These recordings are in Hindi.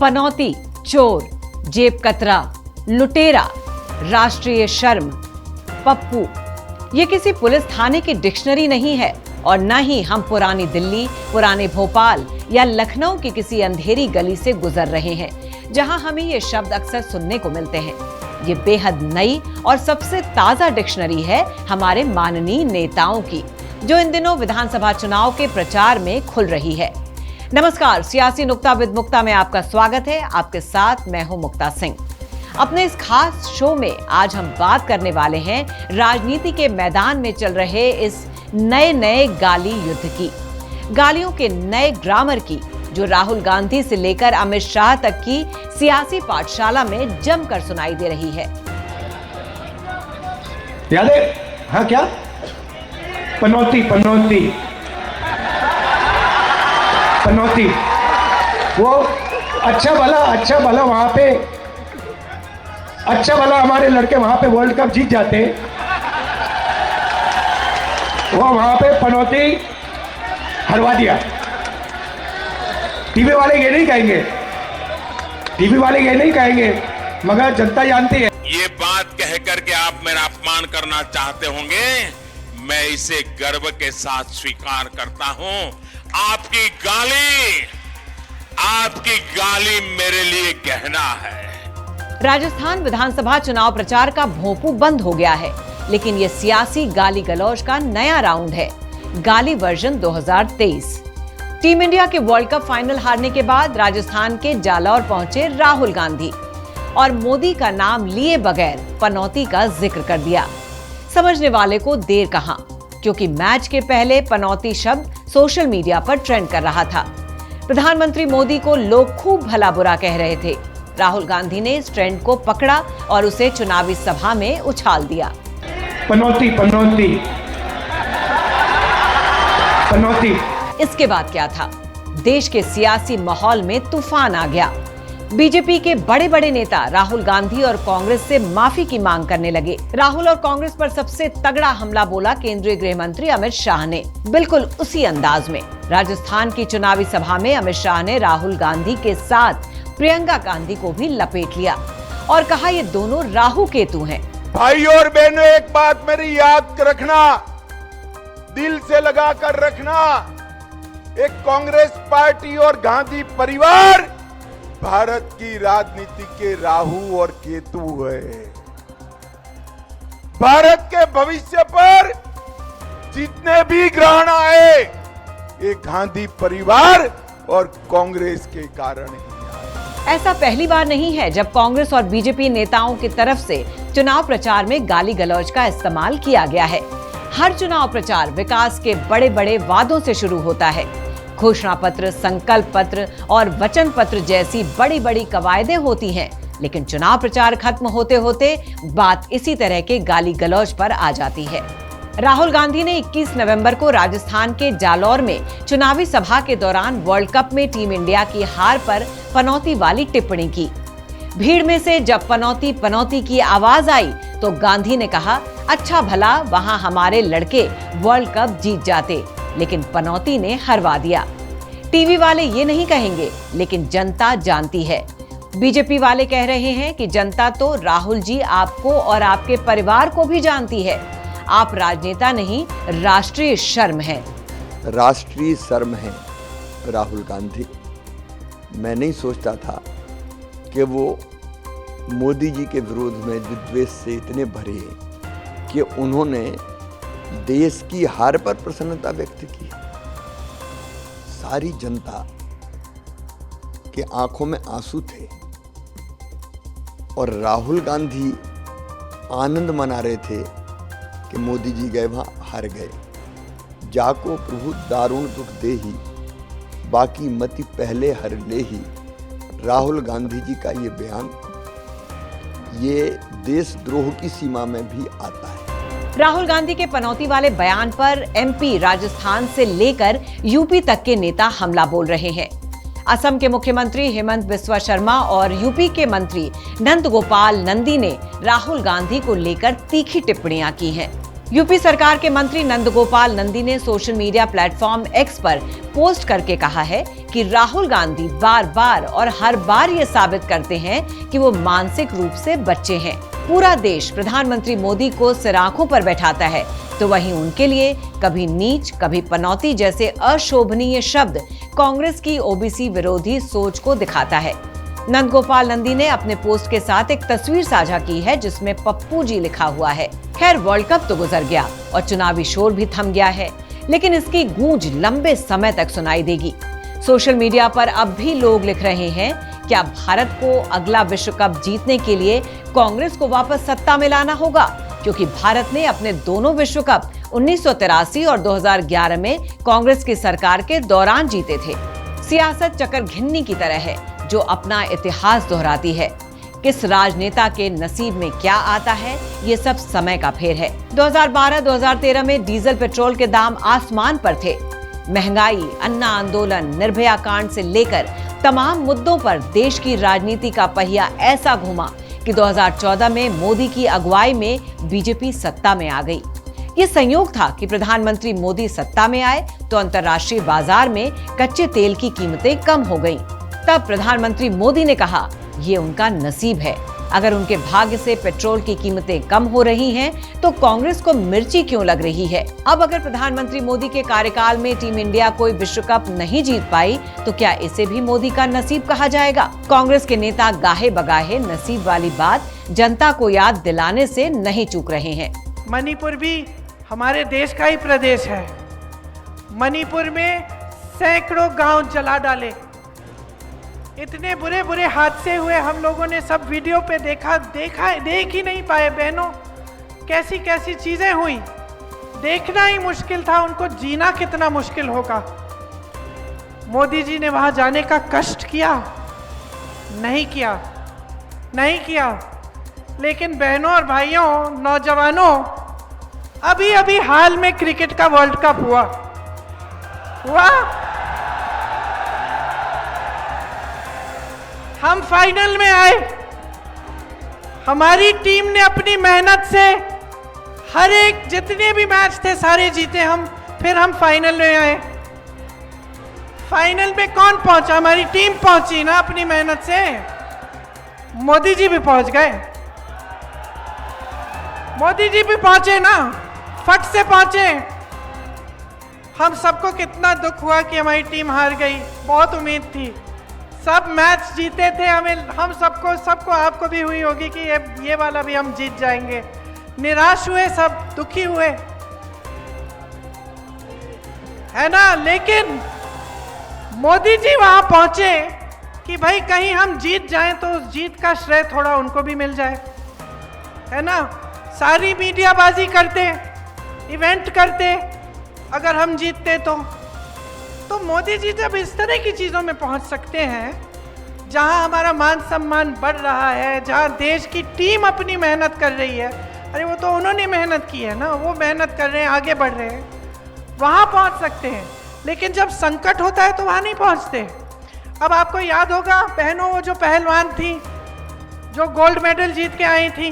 पनौती, चोर, जेब कतरा, लुटेरा, राष्ट्रीय शर्म, पप्पू, ये किसी पुलिस थाने की डिक्शनरी नहीं है और न ही हम पुरानी दिल्ली, पुराने भोपाल या लखनऊ की किसी अंधेरी गली से गुजर रहे हैं जहां हमें ये शब्द अक्सर सुनने को मिलते हैं। ये बेहद नई और सबसे ताजा डिक्शनरी है हमारे माननीय नेताओं की, जो इन दिनों विधानसभा चुनाव के प्रचार में खुल रही है। नमस्कार, सियासी नुक्ता विद मुक्ता में आपका स्वागत है। आपके साथ मैं हूं मुक्ता सिंह। अपने इस खास शो में आज हम बात करने वाले हैं राजनीति के मैदान में चल रहे इस नए गाली युद्ध की, गालियों के नए ग्रामर की, जो राहुल गांधी से लेकर अमित शाह तक की सियासी पाठशाला में जमकर सुनाई दे रही है। याद है? हाँ, क्या पनौती पनौती पनौती, वो अच्छा भला वहां पे, अच्छा भला हमारे लड़के वहां पे वर्ल्ड कप जीत जाते, वो वहां पे पनौती हरवा दिया। टीवी वाले ये नहीं कहेंगे, मगर जनता जानती है। ये बात कह करके आप मेरा अपमान करना चाहते होंगे, मैं इसे गर्व के साथ स्वीकार करता हूं। आपकी गाली मेरे लिए गहना है। राजस्थान विधानसभा चुनाव प्रचार का भोंपू बंद हो गया है, लेकिन ये सियासी गाली गलौज का नया राउंड है, गाली वर्जन 2023। टीम इंडिया के वर्ल्ड कप फाइनल हारने के बाद राजस्थान के जालौर पहुंचे राहुल गांधी और मोदी का नाम लिए बगैर पनौती का जिक्र कर दिया। समझने वाले को देर कहां, क्योंकि मैच के पहले पनौती शब्द सोशल मीडिया पर ट्रेंड कर रहा था। प्रधानमंत्री मोदी को लोग खूब भला बुरा कह रहे थे। राहुल गांधी ने इस ट्रेंड को पकड़ा और उसे चुनावी सभा में उछाल दिया। पनौती पनौती पनौती। इसके बाद क्या था? देश के सियासी माहौल में तूफान आ गया। बीजेपी के बड़े नेता राहुल गांधी और कांग्रेस से माफी की मांग करने लगे। राहुल और कांग्रेस पर सबसे तगड़ा हमला बोला केंद्रीय गृह मंत्री अमित शाह ने। बिल्कुल उसी अंदाज में राजस्थान की चुनावी सभा में अमित शाह ने राहुल गांधी के साथ प्रियंका गांधी को भी लपेट लिया और कहा ये दोनों राहु केतु हैं। भाइयों और बहनों, एक बात मेरी याद रखना, दिल से लगा कर रखना, एक कांग्रेस पार्टी और गांधी परिवार भारत की राजनीति के राहु और केतु है। भारत के भविष्य पर जितने भी ग्रहण आए, ये गांधी परिवार और कांग्रेस के कारण ही आए। ऐसा पहली बार नहीं है जब कांग्रेस और बीजेपी नेताओं की तरफ से चुनाव प्रचार में गाली गलौज का इस्तेमाल किया गया है। हर चुनाव प्रचार विकास के बड़े वादों से शुरू होता है। घोषणा पत्र, संकल्प पत्र और वचन पत्र जैसी बड़ी कवायदें होती हैं, लेकिन चुनाव प्रचार खत्म होते होते बात इसी तरह के गाली गलौज पर आ जाती है। राहुल गांधी ने 21 नवंबर को राजस्थान के जालौर में चुनावी सभा के दौरान वर्ल्ड कप में टीम इंडिया की हार पर पनौती वाली टिप्पणी की। भीड़ में से जब पनौती की आवाज आई तो गांधी ने कहा, अच्छा भला वहां हमारे लड़के वर्ल्ड कप जीत जाते, लेकिन पनौती ने हरवा दिया। टीवी वाले ये नहीं कहेंगे, लेकिन जनता जानती है। बीजेपी वाले कह रहे हैं कि जनता तो राहुल जी आपको और आपके परिवार को भी जानती है। आप राजनेता नहीं, राष्ट्रीय शर्म है। राष्ट्रीय शर्म है राहुल गांधी। मैं नहीं सोचता था कि वो मोदी जी के विरोध में विद्वेष से इतने भरे हैं कि उन्होंने देश की हार पर प्रसन्नता व्यक्त की। सारी जनता के आंखों में आंसू थे और राहुल गांधी आनंद मना रहे थे कि मोदी जी गए वहां हार गए। जाको प्रभु दारुण दुख देही, बाकी मति पहले हर लेही। राहुल गांधी जी का ये बयान ये देशद्रोह की सीमा में भी आता है। राहुल गांधी के पनौती वाले बयान पर एमपी, राजस्थान से लेकर यूपी तक के नेता हमला बोल रहे हैं। असम के मुख्यमंत्री हेमंत बिस्वा शर्मा और यूपी के मंत्री नंदगोपाल नंदी ने राहुल गांधी को लेकर तीखी टिप्पणियां की हैं। यूपी सरकार के मंत्री नंदगोपाल नंदी ने सोशल मीडिया प्लेटफॉर्म एक्स पर पोस्ट करके कहा है कि राहुल गांधी बार बार और हर बार ये साबित करते हैं कि वो मानसिक रूप से बच्चे हैं। पूरा देश प्रधानमंत्री मोदी को सिराखों पर बैठाता है, तो वहीं उनके लिए कभी नीच, कभी पनौती जैसे अशोभनीय शब्द कांग्रेस की ओबीसी विरोधी सोच को दिखाता है। नंदगोपाल नंदी ने अपने पोस्ट के साथ एक तस्वीर साझा की है जिसमें पप्पू जी लिखा हुआ है। खैर, वर्ल्ड कप तो गुजर गया और चुनावी शोर भी थम गया है, लेकिन इसकी गूंज लंबे समय तक सुनाई देगी। सोशल मीडिया पर अब भी लोग लिख रहे हैं, क्या भारत को अगला विश्व कप जीतने के लिए कांग्रेस को वापस सत्ता में लाना होगा? क्योंकि भारत ने अपने दोनों विश्व कप 1983 और 2011 में कांग्रेस की सरकार के दौरान जीते थे। सियासत चक्कर घिन्नी की तरह है जो अपना इतिहास दोहराती है। किस राजनेता के नसीब में क्या आता है, ये सब समय का फेर है। 2012-2013 में डीजल पेट्रोल के दाम आसमान पर थे। महंगाई, अन्ना आंदोलन, निर्भया कांड से लेकर तमाम मुद्दों पर देश की राजनीति का पहिया ऐसा घूमा कि 2014 में मोदी की अगुवाई में बीजेपी सत्ता में आ गई। ये संयोग था कि प्रधानमंत्री मोदी सत्ता में आए तो अंतर्राष्ट्रीय बाजार में कच्चे तेल की कीमतें कम हो गईं। तब प्रधानमंत्री मोदी ने कहा, ये उनका नसीब है। अगर उनके भाग्य से पेट्रोल की कीमतें कम हो रही हैं, तो कांग्रेस को मिर्ची क्यों लग रही है? अब अगर प्रधानमंत्री मोदी के कार्यकाल में टीम इंडिया कोई विश्व कप नहीं जीत पाई, तो क्या इसे भी मोदी का नसीब कहा जाएगा? कांग्रेस के नेता गाहे बगाहे नसीब वाली बात जनता को याद दिलाने से नहीं चूक रहे हैं। मणिपुर भी हमारे देश का ही प्रदेश है। मणिपुर में सैकड़ों गांव जला डाले, इतने बुरे बुरे हादसे हुए, हम लोगों ने सब वीडियो पे देख ही नहीं पाए। बहनों, कैसी कैसी चीजें हुई, देखना ही मुश्किल था, उनको जीना कितना मुश्किल होगा। मोदी जी ने वहां जाने का कष्ट किया? नहीं किया। लेकिन बहनों और भाइयों, नौजवानों, अभी अभी हाल में क्रिकेट का वर्ल्ड कप हुआ। हम फाइनल में आए। हमारी टीम ने अपनी मेहनत से हर एक जितने भी मैच थे सारे जीते हम। फिर हम फाइनल में आए। फाइनल में कौन पहुंचा? हमारी टीम पहुंची ना अपनी मेहनत से। मोदी जी भी पहुंच गए। मोदी जी भी पहुंचे ना, फट से पहुंचे। हम सबको कितना दुख हुआ कि हमारी टीम हार गई। बहुत उम्मीद थी, सब मैच जीते थे। हम सबको आपको भी हुई होगी कि ये वाला भी हम जीत जाएंगे। निराश हुए, सब दुखी हुए, है ना। लेकिन मोदी जी वहां पहुंचे कि भाई कहीं हम जीत जाएं तो उस जीत का श्रेय थोड़ा उनको भी मिल जाए, है ना। सारी मीडियाबाजी करते, इवेंट करते, अगर हम जीतते तो मोदी जी जब इस तरह की चीज़ों में पहुंच सकते हैं, जहां हमारा मान सम्मान बढ़ रहा है, जहां देश की टीम अपनी मेहनत कर रही है, अरे वो तो उन्होंने मेहनत की है ना, वो मेहनत कर रहे हैं, आगे बढ़ रहे हैं, वहां पहुंच सकते हैं। लेकिन जब संकट होता है तो वहां नहीं पहुंचते। अब आपको याद होगा बहनों, वो जो पहलवान थी जो गोल्ड मेडल जीत के आई थी,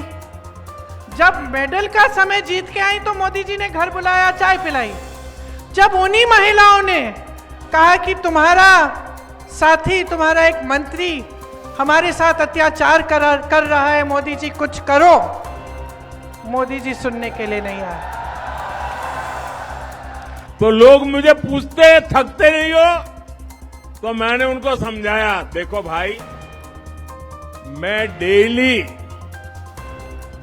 जब मेडल का समय जीत के आई तो मोदी जी ने घर बुलाया, चाय पिलाई। जब उन्हीं महिलाओं ने कहा कि तुम्हारा साथी, तुम्हारा एक मंत्री हमारे साथ अत्याचार कर रहा है, मोदी जी कुछ करो, मोदी जी सुनने के लिए नहीं आए। तो लोग मुझे पूछते, थकते नहीं हो? तो मैंने उनको समझाया, देखो भाई, मैं डेली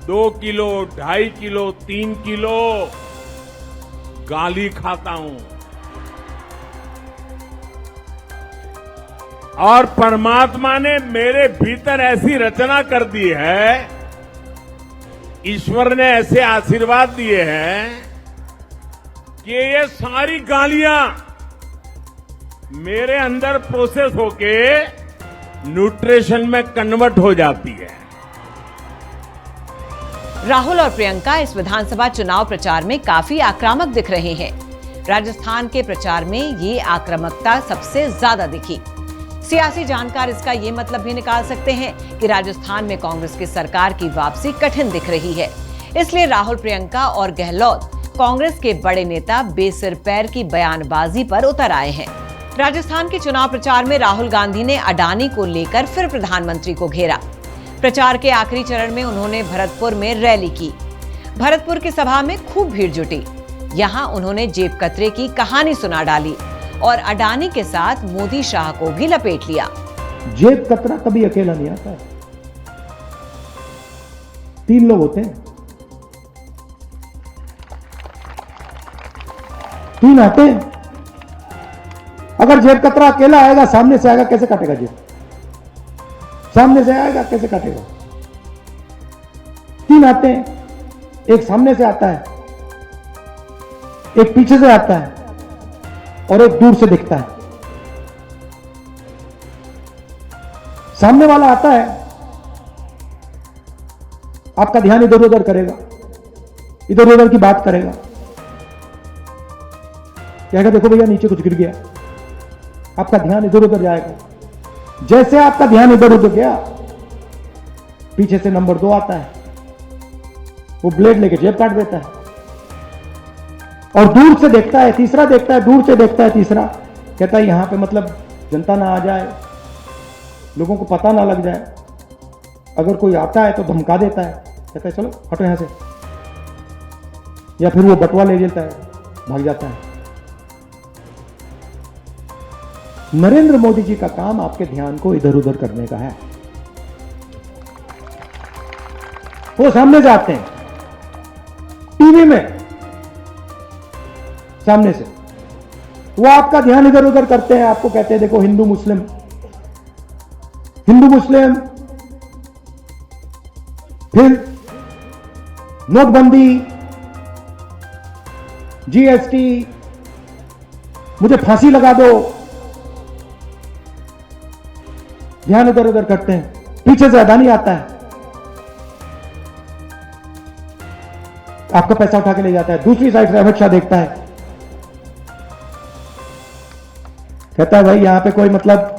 2 किलो, 2.5 किलो, 3 किलो गाली खाता हूं, और परमात्मा ने मेरे भीतर ऐसी रचना कर दी है, ईश्वर ने ऐसे आशीर्वाद दिए हैं कि ये सारी गालियां मेरे अंदर प्रोसेस होके न्यूट्रिशन में कन्वर्ट हो जाती है। राहुल और प्रियंका इस विधानसभा चुनाव प्रचार में काफी आक्रामक दिख रहे हैं। राजस्थान के प्रचार में ये आक्रामकता सबसे ज्यादा दिखी। सियासी जानकार इसका ये मतलब भी निकाल सकते हैं कि राजस्थान में कांग्रेस की सरकार की वापसी कठिन दिख रही है। इसलिए राहुल, प्रियंका और गहलोत, कांग्रेस के बड़े नेता बेसिर पैर की बयानबाजी पर उतर आए हैं। राजस्थान के चुनाव प्रचार में राहुल गांधी ने अडानी को लेकर फिर प्रधानमंत्री को घेरा। प्रचार के आखिरी चरण में उन्होंने भरतपुर में रैली की। भरतपुर की सभा में खूब भीड़ जुटी। यहां उन्होंने जेब कतरे की कहानी सुना डाली और अडानी के साथ मोदी शाह को भी लपेट लिया। जेब कतरा कभी अकेला नहीं आता है, 3 लोग होते हैं, 3 आते हैं। अगर जेब कतरा अकेला आएगा, सामने से आएगा, कैसे काटेगा जेब? सामने से आएगा, कैसे काटेगा? 3 आते हैं, एक सामने से आता है, एक पीछे से आता है और एक दूर से दिखता है। सामने वाला आता है, आपका ध्यान इधर उधर करेगा, इधर उधर की बात करेगा, कहेगा देखो भैया नीचे कुछ गिर गया, आपका ध्यान इधर उधर जाएगा। जैसे आपका ध्यान इधर उधर गया, पीछे से नंबर 2 आता है, वो ब्लेड लेके जेब काट देता है। और दूर से देखता है, तीसरा देखता है, दूर से देखता है, तीसरा कहता है यहां पे मतलब जनता ना आ जाए, लोगों को पता ना लग जाए, अगर कोई आता है तो धमका देता है, कहता है चलो हटो यहां से, या फिर वो बटुआ ले लेता है, भाग जाता है। नरेंद्र मोदी जी का काम आपके ध्यान को इधर उधर करने का है। वो सामने से आते हैं, टीवी में सामने से वो आपका ध्यान इधर उधर करते हैं, आपको कहते हैं देखो हिंदू मुस्लिम, फिर नोटबंदी, जीएसटी, मुझे फांसी लगा दो, ध्यान इधर उधर करते हैं। पीछे से अडानी आता है, आपका पैसा उठा के ले जाता है। दूसरी साइड से अमित शाह देखता है, कहता है भाई यहां पे कोई मतलब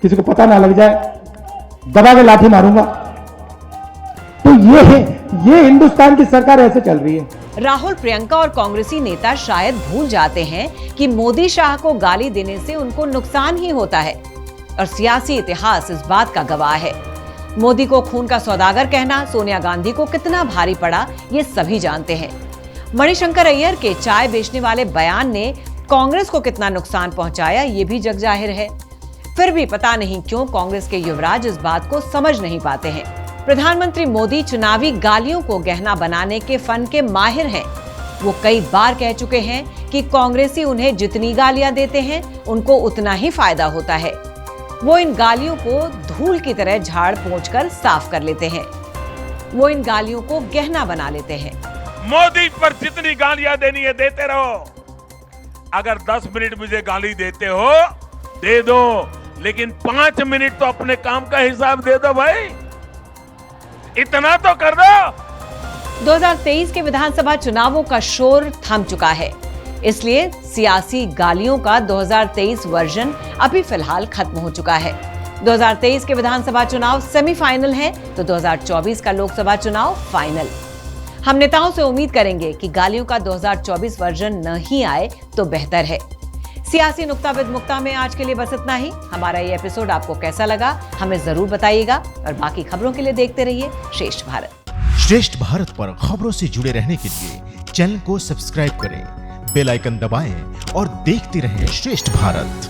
किसी को पता ना लग जाए, दबा के लाठी मारूंगा। तो ये हिंदुस्तान की सरकार ऐसे चल रही है। राहुल, प्रियंका और कांग्रेसी नेता शायद भूल जाते हैं कि मोदी शाह को गाली देने से उनको नुकसान ही होता है और सियासी इतिहास इस बात का गवाह है। मोदी को खून का सौदागर कहना सोनिया गांधी को कितना भारी पड़ा, ये सभी जानते हैं। मणिशंकर अय्यर के चाय बेचने वाले बयान ने कांग्रेस को कितना नुकसान पहुंचाया, ये भी जग जाहिर है। फिर भी पता नहीं क्यों कांग्रेस के युवराज इस बात को समझ नहीं पाते हैं। प्रधानमंत्री मोदी चुनावी गालियों को गहना बनाने के फन के माहिर हैं। वो कई बार कह चुके हैं कि कांग्रेसी उन्हें जितनी गालियां देते हैं उनको उतना ही फायदा होता है। वो इन गालियों को धूल की तरह झाड़ पोंछकर साफ कर लेते हैं। वो इन गालियों को गहना बना लेते हैं। मोदी पर जितनी गालियां देनी है देते रहो। अगर 10 मिनट मुझे गाली देते हो दे दो, लेकिन 5 मिनट तो अपने काम का हिसाब दे दो भाई, इतना तो कर दो। 2023 के विधानसभा चुनावों का शोर थम चुका है, इसलिए सियासी गालियों का 2023 वर्जन अभी फिलहाल खत्म हो चुका है। 2023 के विधानसभा चुनाव सेमीफाइनल है तो 2024 का लोकसभा चुनाव फाइनल। हम नेताओं से उम्मीद करेंगे कि गालियों का 2024 वर्जन न ही आए तो बेहतर है। सियासी नुक्ता विद मुक्ता में आज के लिए बस इतना ही। हमारा ये एपिसोड आपको कैसा लगा हमें जरूर बताइएगा और बाकी खबरों के लिए देखते रहिए श्रेष्ठ भारत। श्रेष्ठ भारत पर खबरों से जुड़े रहने के लिए चैनल को सब्सक्राइब करें, बेल आइकन दबाएं और देखते रहें श्रेष्ठ भारत।